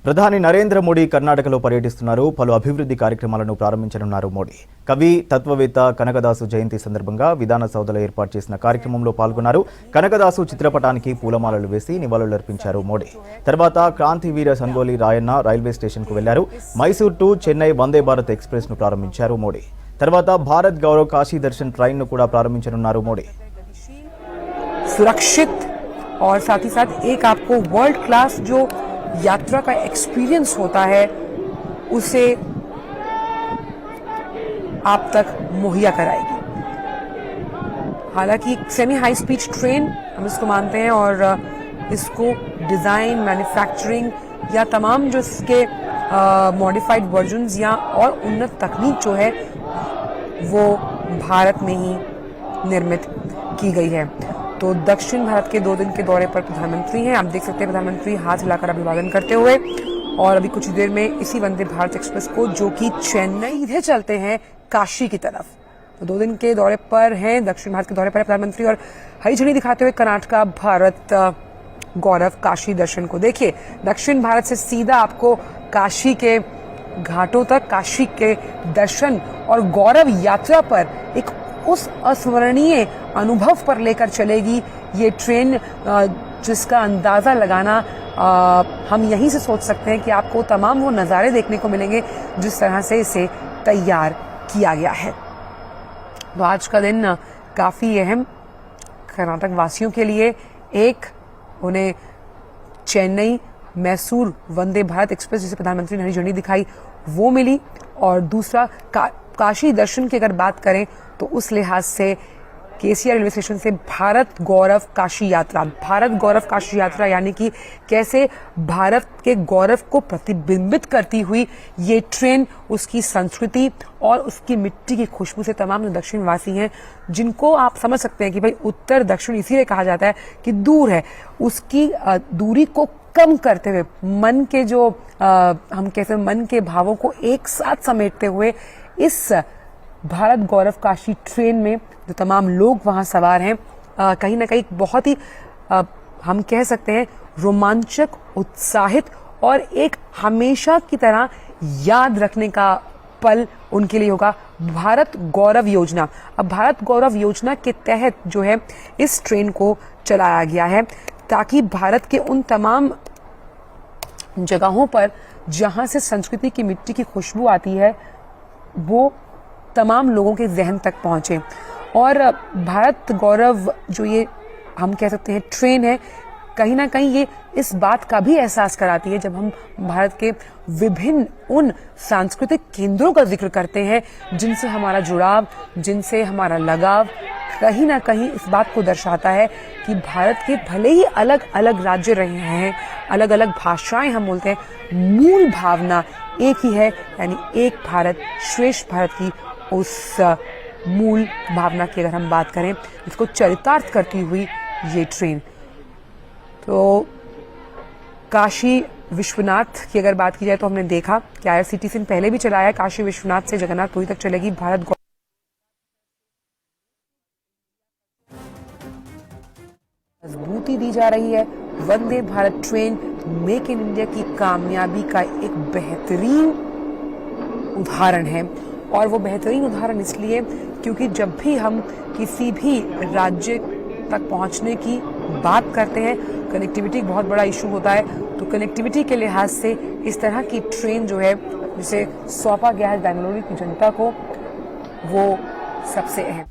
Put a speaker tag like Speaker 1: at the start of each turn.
Speaker 1: ప్రధాని నరేంద్ర మోడీ కర్ణాటకలో పర్యటిస్తున్నారు. పలు అభివృద్ధి కార్యక్రమాలను ప్రారంభించనున్నారు మోడీ. కవి, తత్వవేత్త కనకదాసు జయంతి సందర్భంగా విధాన సౌధలో ఏర్పాటు చేసిన కార్యక్రమంలో పాల్గొన్నారు. కనకదాసు చిత్రపటానికి పూలమాలలు వేసి నివాళులర్పించారు మోడీ. తర్వాత క్రాంతివీర సంగోలి రాయన్న రైల్వే స్టేషన్కు వెళ్లారు. మైసూర్ టు చెన్నై వందే భారత్ ఎక్స్ప్రెస్ ను ప్రారంభించారు మోడీ. తర్వాత భారత్ గౌరవ్ కాశీ దర్శన్ ట్రైన్ ను కూడా ప్రారంభించనున్నారు మోడీ.
Speaker 2: सुरक्षित और साथ ही साथ एक आपको वर्ल्ड क्लास जो यात्रा का एक्सपीरियंस होता है उसे आप तक मुहैया कराएगी। हालांकि सेमी हाई स्पीड ट्रेन हम इसको मानते हैं और इसको डिजाइन, मैन्युफैक्चरिंग या तमाम जो इसके मॉडिफाइड वर्जन्स या और उन्नत तकनीक जो है वो भारत में ही निर्मित की गई है। तो दक्षिण भारत के 2 दिन के दौरे पर प्रधानमंत्री हैं। आप देख सकते हैं प्रधानमंत्री हाथ हिलाकर अभिवादन करते हुए, और अभी कुछ देर में इसी वंदे भारत एक्सप्रेस को जो कि चेन्नई इधर चलते हैं काशी की तरफ। तो 2 दिन के दौरे पर हैं, दक्षिण भारत के दौरे पर है प्रधानमंत्री, और हरी झंडी दिखाते हुए कर्नाटक भारत गौरव काशी दर्शन को देखिए। दक्षिण भारत से सीधा आपको काशी के घाटों तक काशी के दर्शन और गौरव यात्रा पर एक उस अस्मरणीय अनुभव पर लेकर चलेगी ये ट्रेन, जिसका अंदाजा लगाना हम यहीं से सोच सकते हैं कि आपको तमाम वो नज़ारे देखने को मिलेंगे जिस तरह से इसे तैयार किया गया है। तो आज का दिन काफ़ी अहम कर्नाटक वासियों के लिए, एक उन्हें चेन्नई मैसूर वंदे भारत एक्सप्रेस जिसे प्रधानमंत्री ने हरी झंडी दिखाई वो मिली, और दूसरा काशी दर्शन की अगर बात करें तो उस लिहाज से केसीआर रेलवे स्टेशन से भारत गौरव काशी यात्रा, भारत गौरव काशी यात्रा यानी कि कैसे भारत के गौरव को प्रतिबिंबित करती हुई ये ट्रेन उसकी संस्कृति और उसकी मिट्टी की खुशबू से तमाम जो दक्षिण वासी हैं, जिनको आप समझ सकते हैं कि भाई उत्तर दक्षिण इसीलिए कहा जाता है कि दूर है, उसकी दूरी को कम करते हुए मन के जो हम कहते हैं मन के भावों को एक साथ समेटते हुए इस भारत गौरव काशी ट्रेन में जो तमाम लोग वहां सवार हैं, कहीं ना कहीं बहुत ही हम कह सकते हैं रोमांचक, उत्साहित और एक हमेशा की तरह याद रखने का पल उनके लिए होगा। भारत गौरव योजना, अब भारत गौरव योजना के तहत जो है इस ट्रेन को चलाया गया है ताकि भारत के उन तमाम जगहों पर जहां से संस्कृति की मिट्टी की खुशबू आती है वो तमाम लोगों के जहन तक पहुंचे। और भारत गौरव जो ये हम कह सकते हैं ट्रेन है, कहीं ना कहीं ये इस बात का भी एहसास कराती है जब हम भारत के विभिन्न उन सांस्कृतिक केंद्रों का जिक्र करते हैं जिनसे हमारा जुड़ाव, जिनसे हमारा लगाव कहीं ना कहीं इस बात को दर्शाता है कि भारत के भले ही अलग अलग राज्य रहे हैं, अलग अलग भाषाएं हम बोलते हैं, मूल भावना एक ही है, यानी एक भारत श्रेष्ठ भारत की उस मूल भावना की अगर हम बात करें इसको चरितार्थ करती हुई ये ट्रेन। तो काशी विश्वनाथ की अगर बात की जाए तो हमने देखा कि IRCTC ने पहले भी चलाया, काशी विश्वनाथ से जगन्नाथपुरी तक चलेगी भारत मजबूती दी जा रही है। Vande Bharat train make in India की कामयाबी का एक बेहतरीन उदाहरण है, और वो बेहतरीन उदाहरण इसलिए क्योंकि जब भी हम किसी भी राज्य तक पहुंचने की बात करते हैं कनेक्टिविटी बहुत बड़ा इशू होता है, तो कनेक्टिविटी के लिहाज से इस तरह की ट्रेन जो है जिसे सौंपा गया है बेंगलुरु की जनता को वो सबसे अहम